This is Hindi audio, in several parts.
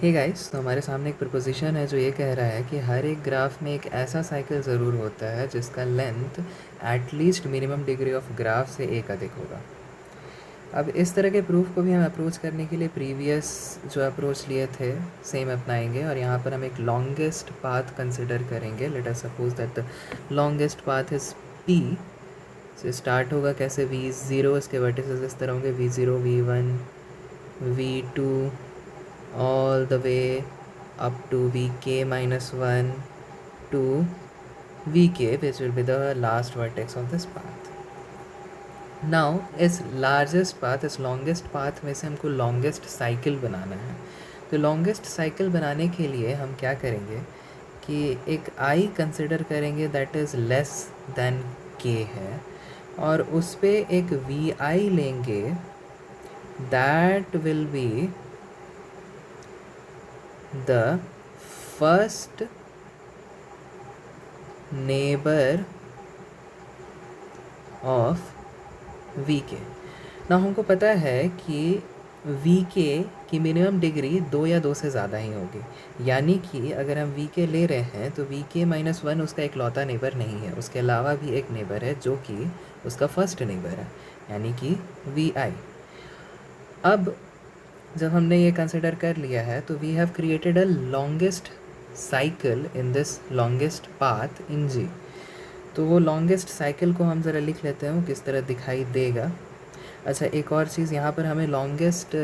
हे गाइस, तो हमारे सामने एक प्रपोजिशन है जो ये कह रहा है कि हर एक ग्राफ में एक ऐसा साइकिल ज़रूर होता है जिसका length at least minimum degree of graph से एक अधिक होगा। अब इस तरह के प्रूफ को भी हम अप्रोच करने के लिए प्रीवियस जो अप्रोच लिए थे सेम अपनाएंगे और यहाँ पर हम एक लॉन्गेस्ट पाथ कंसिडर करेंगे। Let us suppose that the longest path is P. से स्टार्ट होगा कैसे, v0, इसके वर्टिसेस इस तरह होंगे v0, v1, v2 all the way up to vk minus 1 to vk, which will be the last vertex of this path. Now इस लार्जेस्ट पाथ, इस लॉन्गेस्ट पाथ में से हमको लॉन्गेस्ट साइकिल बनाना है। तो लॉन्गेस्ट साइकिल बनाने के लिए हम क्या करेंगे कि एक आई कंसिडर करेंगे दैट इज़ लेस देन के है और उस पर एक वी आई लेंगे that will be the first neighbor of vk। ना हमको पता है कि vk की मिनिमम डिग्री 2 या 2 से ज़्यादा ही होगी, यानी कि अगर हम vk ले रहे हैं तो vk माइनस 1 उसका इकलौता नेबर नहीं है, उसके अलावा भी एक नेबर है जो कि उसका फर्स्ट नेबर है, यानी कि vi। अब जब हमने ये कंसिडर कर लिया है तो we have created a longest cycle in this longest path in G. तो वो लॉन्गेस्ट साइकिल को हम ज़रा लिख लेते हैं, वो किस तरह दिखाई देगा। अच्छा, एक और चीज़, यहाँ पर हमें लॉन्गेस्ट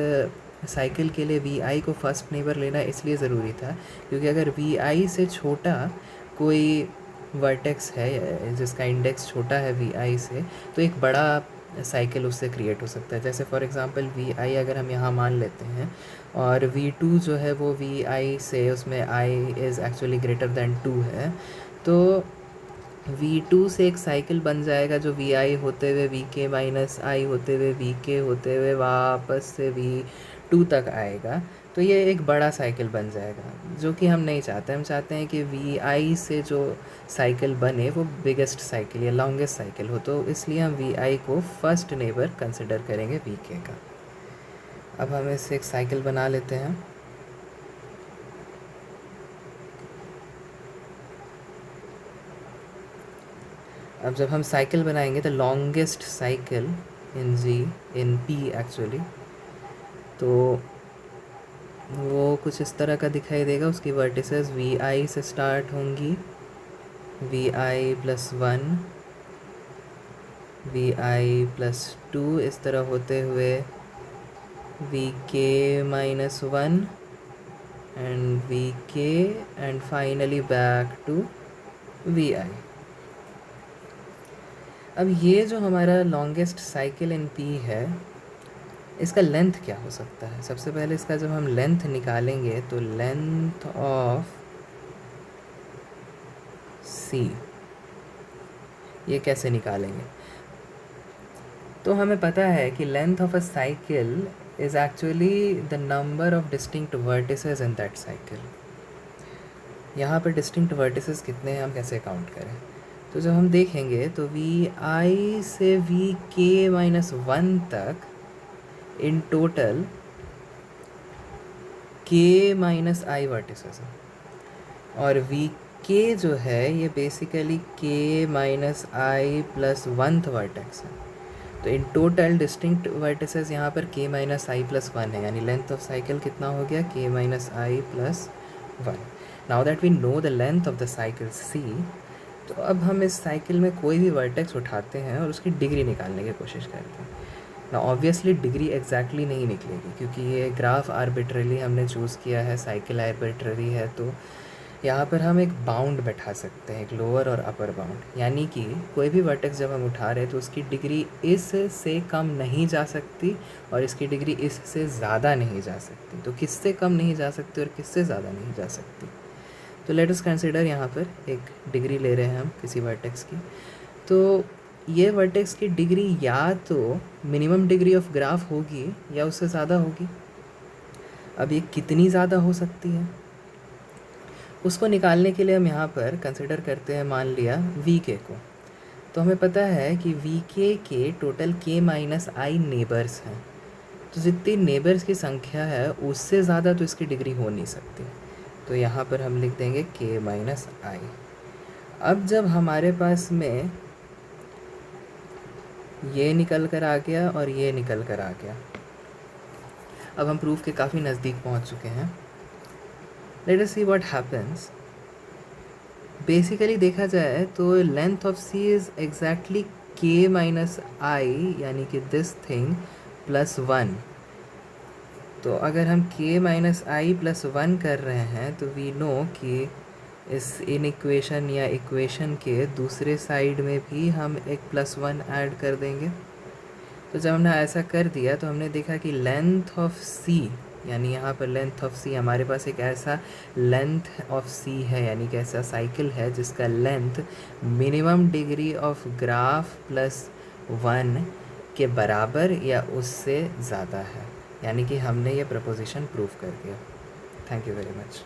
साइकिल के लिए वी आई को फर्स्ट नेबर लेना इसलिए ज़रूरी था क्योंकि अगर वी आई से छोटा कोई वर्टेक्स है जिसका इंडेक्स छोटा है वी आई से, तो एक बड़ा साइकिल उससे क्रिएट हो सकता है। जैसे फॉर एग्ज़ाम्पल वी आई अगर हम यहाँ मान लेते हैं और वी टू जो है वो वी आई से, उसमें I is actually greater than 2 है, तो v2 से एक साइकिल बन जाएगा जो vi होते हुए vk माइनस आई होते हुए vk होते हुए वापस से v2 तक आएगा। तो ये एक बड़ा साइकिल बन जाएगा जो कि हम नहीं चाहते। हम चाहते हैं कि vi से जो साइकिल बने वो बिगेस्ट साइकिल या लॉन्गेस्ट साइकिल हो, तो इसलिए हम vi को फर्स्ट नेबर कंसिडर करेंगे vk का। अब हम इससे एक साइकिल बना लेते हैं। अब जब हम साइकिल बनाएंगे तो longest cycle in G in P actually, तो वो कुछ इस तरह का दिखाई देगा। उसकी वर्टिसेस वी आई से स्टार्ट होंगी, V I plus 1, V I plus 2, इस तरह होते हुए V K minus 1 and V K and finally back to V I. अब ये जो हमारा लॉन्गेस्ट साइकिल इन पी है, इसका लेंथ क्या हो सकता है। सबसे पहले इसका जब हम लेंथ निकालेंगे तो लेंथ ऑफ सी, ये कैसे निकालेंगे, तो हमें पता है कि length of a cycle is actually the number of distinct vertices in that cycle. यहाँ पर डिस्टिंक्ट वर्टिसेस कितने हैं हम कैसे काउंट करें, तो जब हम देखेंगे तो वी आई से वी के माइनस 1 तक इन टोटल के माइनस आई वर्टिसेस है और वी के जो है ये बेसिकली के minus i plus 1th vertex है। तो इन टोटल डिस्टिंक्ट वर्टिसेस यहाँ पर के माइनस आई प्लस 1 है, यानी लेंथ ऑफ साइकिल कितना हो गया, k minus i plus 1। Now that we know the length of the cycle c, तो अब हम इस साइकिल में कोई भी वर्टेक्स उठाते हैं और उसकी डिग्री निकालने की कोशिश करते हैं। ना ऑब्वियसली डिग्री एग्जैक्टली नहीं निकलेगी क्योंकि ये ग्राफ आर्बिट्ररी हमने चूज़ किया है, साइकिल आर्बिट्ररी है, तो यहाँ पर हम एक बाउंड बैठा सकते हैं, एक लोअर और अपर बाउंड, यानी कि कोई भी वर्टेक्स जब हम उठा रहे हैं तो उसकी डिग्री इस से कम नहीं जा सकती और इसकी डिग्री इस से ज़्यादा नहीं जा सकती। तो किससे कम नहीं जा सकती और किससे ज़्यादा नहीं जा सकती, तो लेट अस कंसिडर यहाँ पर एक डिग्री ले रहे हैं हम किसी वर्टेक्स की, तो ये वर्टेक्स की डिग्री या तो मिनिमम डिग्री ऑफ ग्राफ होगी या उससे ज़्यादा होगी। अब ये कितनी ज़्यादा हो सकती है उसको निकालने के लिए हम यहाँ पर कंसिडर करते हैं, मान लिया वी के को, तो हमें पता है कि वी के टोटल के माइनस आई नेबर्स हैं, तो जितनी नेबर्स की संख्या है उससे ज़्यादा तो इसकी डिग्री हो नहीं सकती, तो यहाँ पर हम लिख देंगे k माइनस आई। अब जब हमारे पास में ये निकल कर आ गया और ये निकल कर आ गया, अब हम प्रूफ के काफ़ी नज़दीक पहुँच चुके हैं। Let us see what happens. Basically देखा जाए तो length of C is exactly k minus I, यानी कि दिस थिंग प्लस 1। तो अगर हम k माइनस आई प्लस 1 कर रहे हैं तो वी नो कि इन इक्वेशन या इक्वेशन के दूसरे साइड में भी हम एक प्लस 1 ऐड कर देंगे। तो जब हमने ऐसा कर दिया तो हमने देखा कि लेंथ ऑफ सी, यानी यहाँ पर लेंथ ऑफ सी, हमारे पास एक ऐसा लेंथ ऑफ सी है, यानी कि ऐसा साइकिल है जिसका length minimum degree of graph plus 1 के बराबर या उससे ज़्यादा है, यानी कि हमने ये प्रपोजिशन प्रूव कर दिया। Thank you very much.